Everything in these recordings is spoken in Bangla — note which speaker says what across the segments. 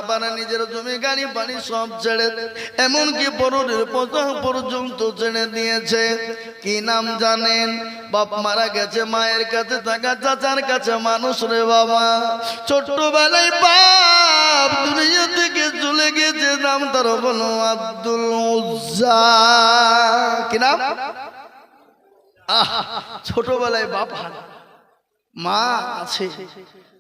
Speaker 1: পারে নিজের জমি গাড়ি বাড়ি সব ছেড়ে এমনকি পরের পোশাক পর্যন্ত ছেড়ে দিয়েছে। কি নাম জানেন? বাপ মারা গেছে, মায়ের কাছে থাকা চাচার কাছে মানুষ রে বাবা। ছোট্টবেলায় বাপ দুনিয়া থেকে চলে গেছে, নাম তার হলো আব্দুল উজ্জা। কি নাম? ছোটবেলায় বাপ মা আছে,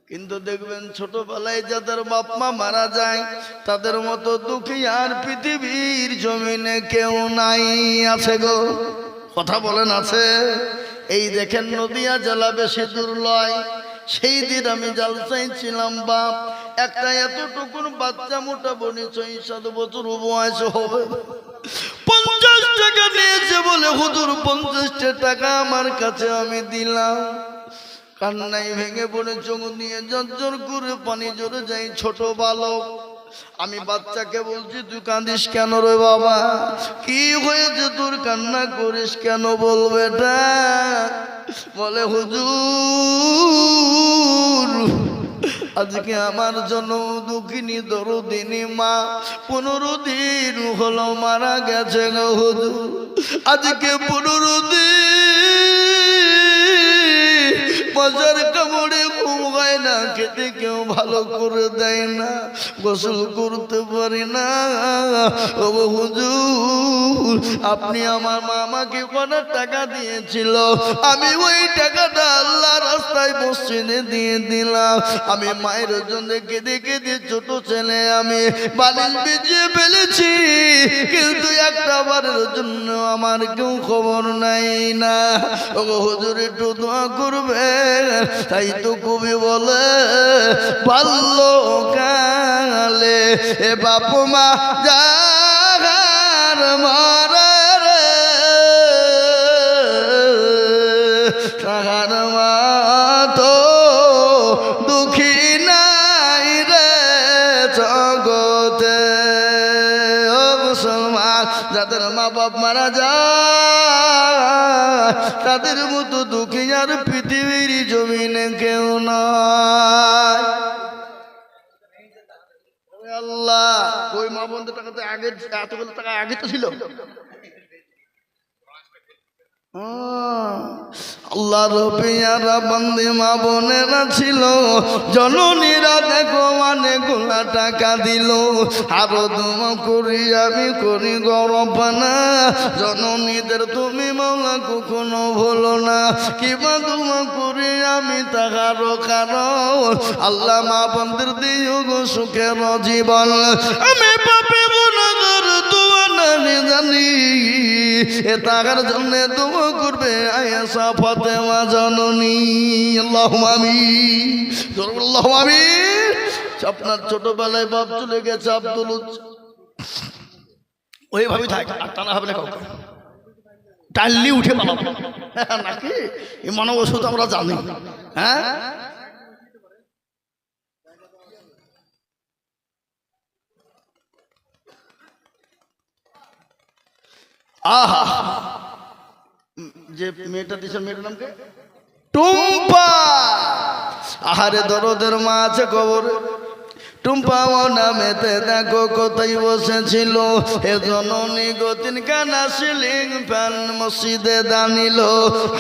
Speaker 1: কিন্তু দেখবেন ছোটবেলায় যাদের বাপ মা মারা যায় তাদের মতো দুঃখী আর পৃথিবীর জমিনে কেউ নাই। আছে গো, কথা বলেন আছে? এই দেখেন নদিয়া জেলা বেশি দূর লয়। সেই দিন আমি জালসায় ছিলাম বাপ, একটা এতটুকুন বাচ্চা মোটামুটি 6-7 বছর বয়স হবে, 50 টাকা নিয়েছে বলে হুজুর 50 টাকা আমার কাছে আমি দিলাম। কান্নাই ভেঙে পড়ে চোখ দিয়ে ঝরঝর করে পানি জোরে যাই। ছোট বালক, আমি বাচ্চাকে বলছি তুই কাঁদিস কেন রে বাবা? কি হয়েছে তোর, কান্না করিস কেন? বলবে এটা বলে হুজুর আজকে আমার জন্য দুঃখিনী দরদিনী মা 15 দিন হলো মারা গেছে গো হুজুর। আজকে 15 দিন মশার কামড়ে ঘুম হয় না, খেতে কেউ ভালো করে দেয় না, গোসল করতে পারি না। ও হুজুর আপনি আমার মামাকে কটা টাকা দিয়েছিল, আমি ওই টাকাটা আল্লাহ রাস্তায় মসজিদে দিয়ে দিলাম। আমি মায়ের জন্য কেঁদে কেঁদে ছোট ছেলে আমি বালিশ ভিজিয়ে ফেলেছি, কিন্তু একটা বারের জন্য আমার কেউ খবর নাই না। ও হুজুর একটু দোয়া করবে। তাই তো কবি বলে বাল্যকালে এ বাপ মা যার মারে রে তাহার মা তো দুঃখী নাই রে জগতে। ও মুসলমান, যাদের মা বাপ মারা যায় তাদের মতো দুঃখী আর পৃথিবীর জমিনে কেউ নয়। আল্লাহ ওই মা বোনদের টাকা তো আগে, এতগুলো টাকা আগে তো ছিল। আল্লাহ রবিয়ারা বন্দে মা বোনেরা ছিল, জননীরা দেখো অনেকগুলা টাকা দিল। আরো দোয়া করি আমি করি গরবানা, জননীদের তুমি মাওলা কখনো ভুলো না। কিবা দোয়া করি আমি তাহারও কারণ আল্লাহ মা বোনদের দিও গো সুখের জীবন। আমি পাপে গুনাহগার দোয়া না জানি, এ টাকার জন্য দোয়া করবে আয়েশা ফাতেমা জননী। আল্লাহুম্মা আমিন, আল্লাহুম্মা আমিন। আপনার ছোটবেলায় বাপ চলে গেছে আব্দুল উজ্জা, ওইভাবে থাকে আর টানা হবে না, কাউকে টানলি উঠে পালাবো নাকি? এই মানব ওষুধ আমরা জানি। হ্যাঁ আহা, যে মেয়েটা দিয়েছে মেয়েটার নাম কি? টুম্পা। আহারে দরদের মা আছে কবরে। টুম্পা ও নামেতে দেখো কোথায় বসেছিল। এ জননী গো তিনখানা সিলিং ফ্যান মসজিদে দানিল,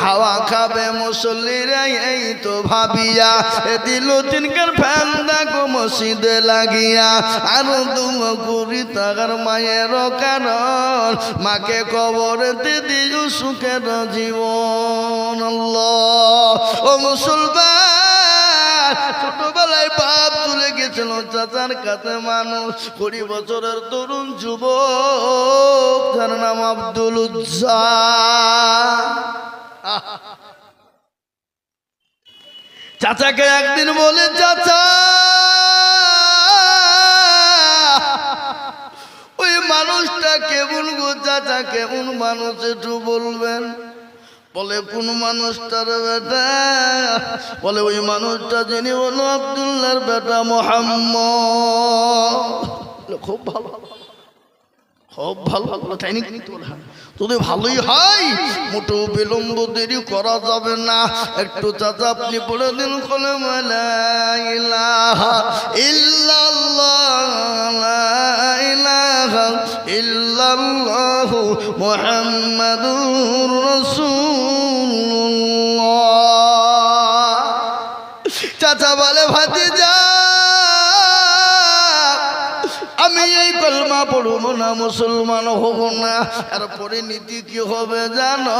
Speaker 1: হাওয়া খাবে মুসল্লিরা এই তো ভাবিয়া এ দিল তিনখান ফ্যান দেখো মসজিদে লাগিয়া। আরো দুয়া করি তার মায়ের কারণ মাকে কবরেতে দিও সুখের জীবন। আল্লাহ ও মুসলমান, ছোটবেলায় বাপ চলে গেছিল চাচার কাছে মানুষ, 20 বছরের তরুণ যুবক, তার নাম আব্দুল উজ্জা। চাচাকে একদিন বলে চাচা ওই মানুষটা কেমন গো চাচা, কেমন মানুষ একটু বলবেন? বলে কোন মানুষটার বেটা? বলে ওই মানুষটা যিনি হলো আব্দুল্লাহর বেটা মুহাম্মদ। খুব ভালো, খুব ভালো তাই নাকি? যদি ভালোই হয় মোটো বিলম্ব দেরি করা যাবে না। একটু চাচা আপনি পড়ে দিন কলেমা লা ইলাহা ইল্লাল্লাহ ইল্লাল্লাহু মুহাম্মাদুর রাসূলুল্লাহ। চাচা বলে ভাতিজা আমি এই কলমা পড়ব না, মুসলমান হব না, আর পরিণতি কি হবে জানো?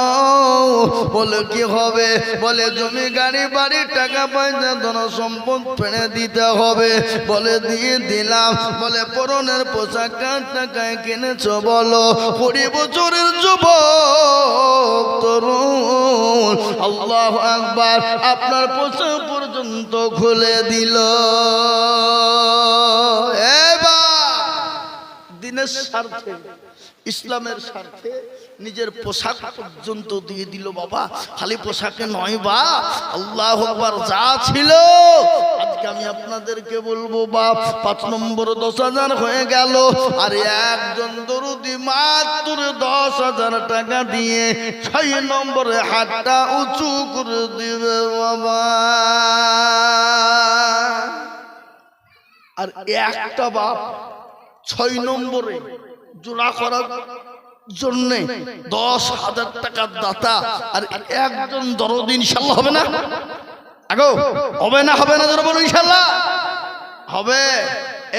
Speaker 1: বলে কি হবে? বলে জমি গাড়ি বাড়ি টাকা পয়সা ধন সম্পদ ফেলে দিতে হবে। বলে দিয়ে দিলাম। বলে পরনের পোশাক কার টাকায় কিনেছ বলো? 20 বছরের যুবক তরুণ, আল্লাহু আকবার, আপনার পোশাক পর্যন্ত খুলে দিল। দিনের স্বার্থে, ইসলামের স্বার্থে নিজের পোশাক পর্যন্ত দিয়ে দিল বাবা। খালি পোশাকে নয় বা আল্লাহু আকবার, যা ছিল আজকে আমি আপনাদেরকে বলবো বাপ। 5 নম্বর 10,000 হয়ে গেল, আর একজন দরুদি মাত্র 10,000 টাকা দিয়ে 6 নম্বরে হাতটা উঁচু করে দিবে বাবা। আর একটা বাপ 6 নম্বরে জোড়া করার জন্য 10,000 টাকার দাতা, আর একজন দরদি ইনশাআল্লাহ হবে না? আগো হবে না? হবে না? জোরে বলুন ইনশাআল্লাহ হবে।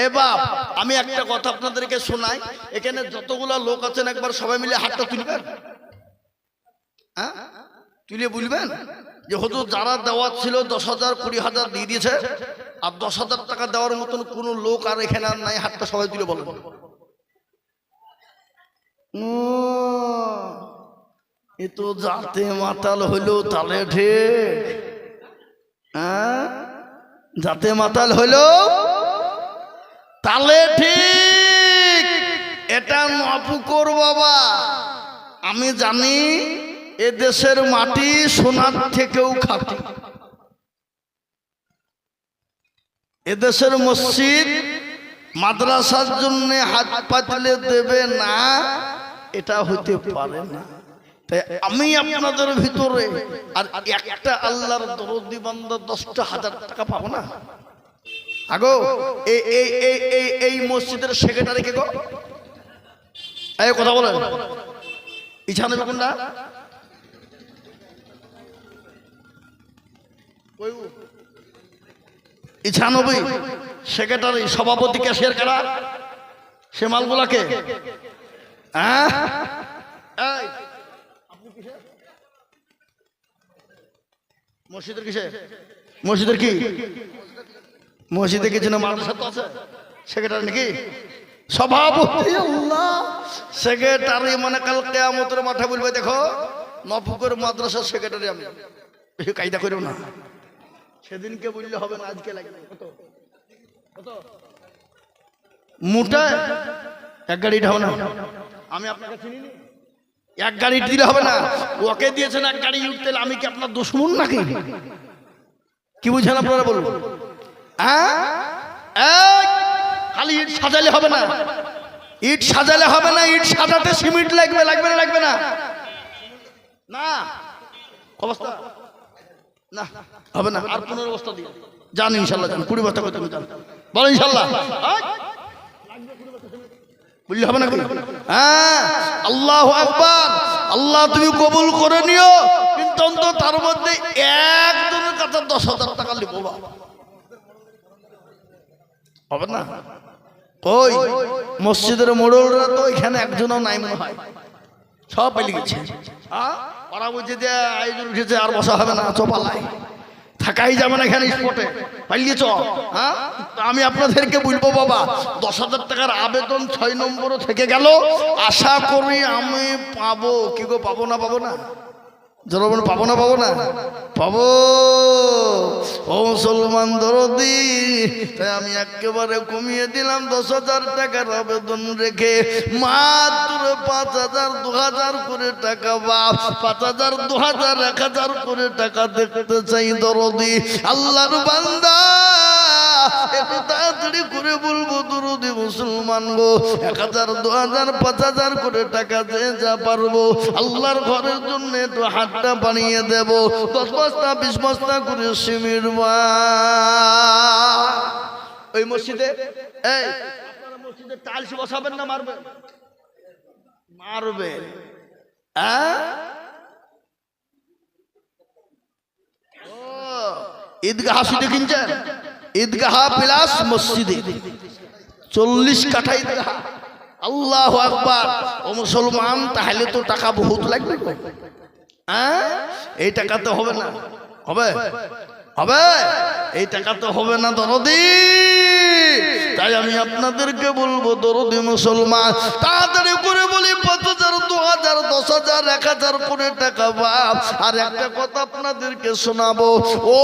Speaker 1: এ বাপ, আমি একটা কথা আপনাদেরকে শোনাই। এখানে যতগুলা লোক আছেন একবার সবাই মিলে হাতটা তুলবেন। হ্যাঁ, তুলে বলবেন যে হুজুর যারা দেওয়া ছিল 10,000 20,000 দিয়ে দিয়েছে, আর 10,000 টাকা দেওয়ার মতন কোন লোক আর এখানে আর নাই। হাতটা সবাই তুলে বলবেন। এ তো যাতে মাতাল হইলো তালে ঠিক। হ্যাঁ, যাতে মাতাল হইলো তালে ঠিক। এটা নপুকর বাবা। আমি জানি এ দেশের মাটি সোনার থেকেও খাঁটি। এদেশের মসজিদ মাদ্রাসার জন্য হাত পাতলে দেবে না, এটা হইতে পারে না। তাই আমি আপনাদের ভিতরে আর একটা আল্লাহর দরদি বান্দা 10,000 টাকা পাবো না? আগো এই মসজিদের সেক্রেটারি কে গো? এই কথা বলেন, ইচ্ছা নেবে কোনটা? ইছানবী সেক্রেটারি, সভাপতি, ক্যাশিয়ার কারা? সে মালগুলাকে মসজিদের কিসে? মসজিদের কি? মসজিদে কিছু না, মাদ্রাসা তো আছে। সেক্রেটারি নাকি সভাপতি? আল্লাহ, সেক্রেটারি মানে কাল কিয়ামতের মাঠে বলবে দেখো নপুকের মাদ্রাসার সেক্রেটারি আমি। কায়দা করো না, সেদিনকে বললে হবে না, আজকে লাগবে। কত কত মোটা এক গাড়ি হবে না? আমি আপনাকে চিনি না, এক গাড়ি দিলে হবে না। ওকে দিয়েছেন এক গাড়ি উঠতে, আমি কি আপনার দুশমন নাকি? কি বুঝছেন আপনারা বলুন? খালি ইট সাজালে হবে না, ইট সাজালে হবে না। ইট সাজাতে সিমেন্ট লাগবে, লাগবে না? লাগবে না? না অবস্থা না হবে না। আর 15 বস্তা দিয়ে যান ইনশাল্লাহ, যান 20 বস্তা করে তুমি যান, বলো ইনশাল্লাহ। বুঝলে হবে না? হ্যাঁ, আল্লাহু আকবার। আল্লাহ তুমি কবুল করে নিও, কিন্তু অন্তত তার মধ্যে একজনের কাছে 10,000 টাকা লিখো হবে না? ওই মসজিদের মোড়লরা তো এখানে একজনও নাই মনে হয়, সব পালিয়ে গেছে। ওরা বুঝছে যে আয়োজন উঠেছে, আর বসা হবে না, চোপালায় থাকাই যাবে না এখানে, স্পটে পালিয়ে চ। হ্যাঁ, আমি আপনাদেরকে বলবো বাবা, 10,000 টাকার আবেদন 6 নম্বরও থেকে গেল। আশা করি আমি পাবো। কি গো, পাবো না? পাবো না? জনগণ পাবো না? পাবো না? পাবো। ও মুসলমান দরদি, তাই আমি একেবারে কমিয়ে দিলাম 10,000 টাকার আবেদন রেখে মাত্র 5,000 2,000 করে টাকা। বাপ, 5,000 2,000 1,000 করে টাকা দেখতে চাই দরদি। আল্লাহর বান্দা একটু তাড়াতাড়ি করে বলবো দরদি মুসলমান গো, 1,000 2,000 5,000 করে টাকা দিয়ে যা পারবো আল্লাহর ঘরের জন্য একটু হাতটা বানিয়ে দেব। 10 বস্তা 20 বস্তা করে সিমেন্ট। ওই মসজিদে, এই আপনারা মসজিদে টাইলস বসাবেন না মারবেন? মারবে ঈদগাহ শুধু কিনছেন ঈদগাহ প্লাস মসজিদে 40 কাঠা ঈদগাহ আল্লাহু আকবার ও মুসলমান তাহলে তো টাকা বহুত লাগবে এই টাকা তো হবে না হবে হবে এই টাকা তো হবে না দরদি তাই আমি আপনাদেরকে বলবো দরদি মুসলমান তাড়াতাড়ি করে বলি 5,000 2,000 10,000 1,000 করে টাকা বাপ আর একটা কথা আপনাদেরকে শোনাবো ও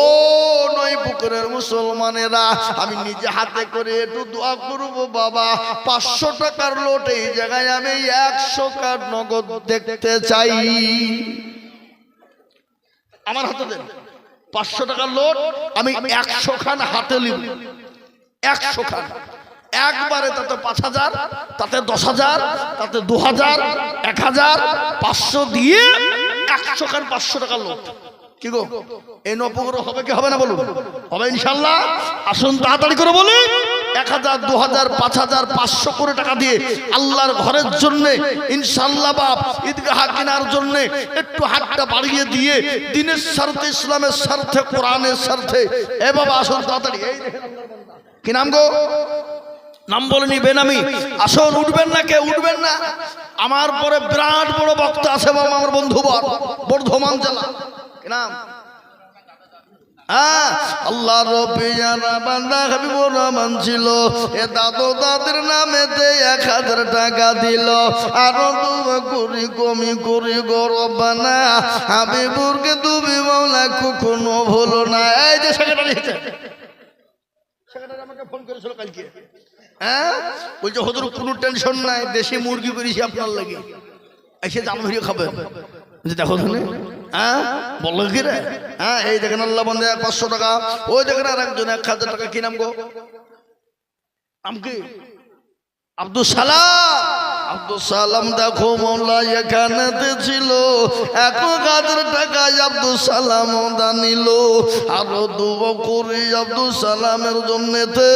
Speaker 1: নয় পুকুরের মুসলমানেরা আমি নিজে হাতে করে একটু দোয়া করবো বাবা 500 টাকার লোট এই জায়গায় আমি 100 কার্ড নগদ দেখতে চাই আমার হাতে দেন 500 টাকার লোট আমি 100 খান হাতে নিব 100 খান একবারে তাতে 5,000 তাতে 10,000 তাতে 2,000 1,000 500 দিয়ে 100 খান 500 টাকার লোট কি গো এই নপুকুর হবে কি হবে না বলুন হবে ইনশাআল্লাহ আসুন তাড়াতাড়ি করে বলি 1,000 2,000 5,000 500 করে টাকা দিয়ে আল্লাহর ঘরের জন্য ইনশাআল্লাহ বাপ ঈদগাহ কেনার জন্য একটু হাতটা বাড়িয়ে দিয়ে দ্বীনের স্বার্থে ইসলামের স্বার্থে কোরআনের স্বার্থে এ বাবা আসুন তাড়াতাড়ি এই কি নাম গো নাম বলেনি বেনামি আসুন উঠবেন না কে উঠবেন না আমার পরে বিরাট বড় বক্তা আছে বাবা আমার বন্ধু বর্ধমান জেলা কি নাম আল্লাহ রবিয়ানা বান্দা হাবিবুর রহমান ছিল এ দাদু দাদের নামেতে 1,000 টাকা দিল আরো দুয়া করি কমি করি গরবানা হাবিবুরকে তুমি মাওলা কখনো ভুলো না এই যে সেক্রেটারি আমাকে ফোন করেছিল কালকে বলছে হুজুর কোনো টেনশন নাই দেশি মুরগি করেছি আপনার লাগে এসে দাম ধরিয়ে খাবেন দেখো ধনে বললো কি রে এই দেখেন আল্লাহ বন্ধে 500 টাকা ওই দেখেন আর একজন 1,000 টাকা কি নাম গো নাম কি আব্দুল সালাম দেখো মোল্লা এখানেতে ছিল 1,000 টাকা আব্দুল সালাম দানিল আরো দুয়া করি আব্দুল সালামের জন্যতে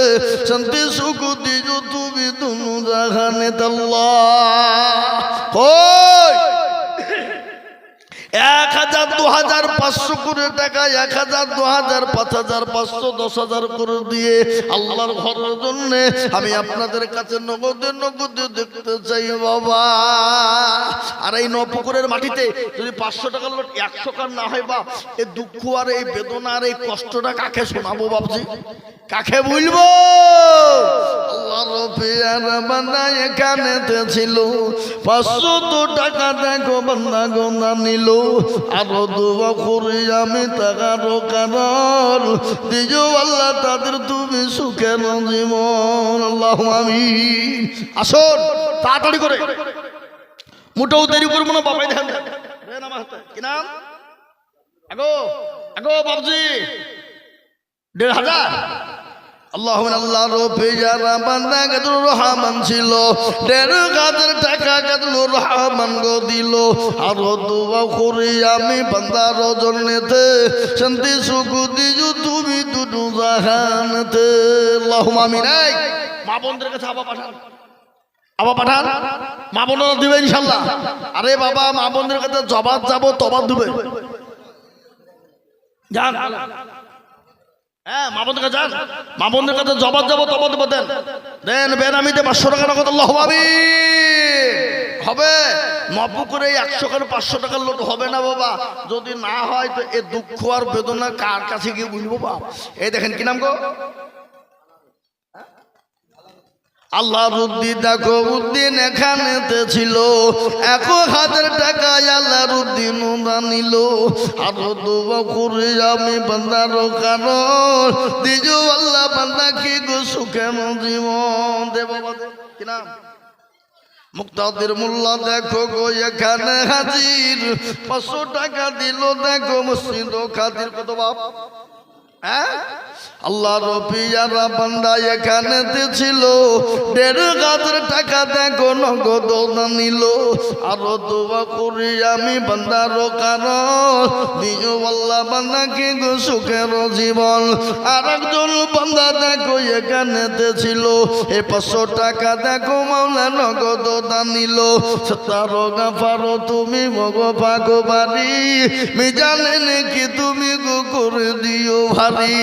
Speaker 1: শান্তি সুখ দিও তুমি দুনু জাহানে আল্লাহ কই 1,000 2,000 500 করে টাকা 1,000 2,000 5,000 500 10,000 করে দিয়ে আল্লাহর ঘরের জন্য আমি আপনাদের কাছে নগদে দেখতে চাই বাবা আর এই নপুকুরের মাটিতে যদি 500 টাকার লোট 100 কার না হয় বাপ এই দুঃখ আর এই বেদনা আর এই কষ্টটা কাকে শোনাবো বাপজি কাকে বলবো আল্লাহ রবিয়ার বান্দা এখানেতে ছিল 500 টাকা দেখো বান্দা গোনা নিল আরো দোয়া করি আমি তাকারো কারণ দিও আল্লাহ তাদের তুমি সুখের জীবন আল্লাহুম্মা আমিন আসুন তাড়াতাড়ি করে মোটেও দেরি করবো না বাবাই দেখেন কি নাম আগো বাবজি 1,500 আল্লাহ রবিয়ারা বান্দা কাদুর রহমান ছিল 1,500 টাকা কাদুর রহমান গো দিল আরো দোয়া করি আমি বান্দার জন্যতে শান্তি সুখ দিও তুমি দুটো জাহানেতে আল্লাহুম্মা আমিন মা বোনদের কাছে আবার পাঠান মা বোনরা দিবে ইনশাআল্লাহ আরে বাবা মা বোনদের কাছে জবাব যাব তবাব দিবে যান মা বোনদের কাছে যান মা বোনদের কাছে জবাব যাব তবাব দেন বেনামিতে 500 টাকা নগদ আল্লাহুম্মা আমিন হবে নপুকুরে 100 করে 500 টাকার লোট হবে না বাবা যদি না হয় তো এই দুঃখ আর বেদনা কার কাছে গিয়ে বুঝবো বাবা এই দেখেন কি নাম গো আল্লাহ রুদ্দি দেখো উদ্দিন এখানেতে ছিল 1,000 টাকা আল্লাহ রুদ্দিন দানিল আরো দোয়া করি আমি বান্দার কারণ দিও আল্লাহ বান্দা কি গো সুখের জীবন দে বাবা কি নাম মুক্তাদির মোল্লা দেখো গো এখানে হাজির 500 টাকা দিল দেখো মসজিদ খাদির কত বাপ হ্যাঁ আল্লাহ রবিয়ারা বান্দা এখানেতে ছিল 1,500 টাকা দেখো নগদ নিল আরো দোয়া করি আমি বান্দার কারণ দিও আল্লাহ বান্দাকে গো সুখের জীবন। আর একজন বান্দা দেখো এখানেতে ছিল 500 টাকা দেখো মাওলা নগদ নিল সতারো গাফারো তুমি মগো পাগো বাড়ি মিজানে নাকি তুমি গো করে দিও ভারী।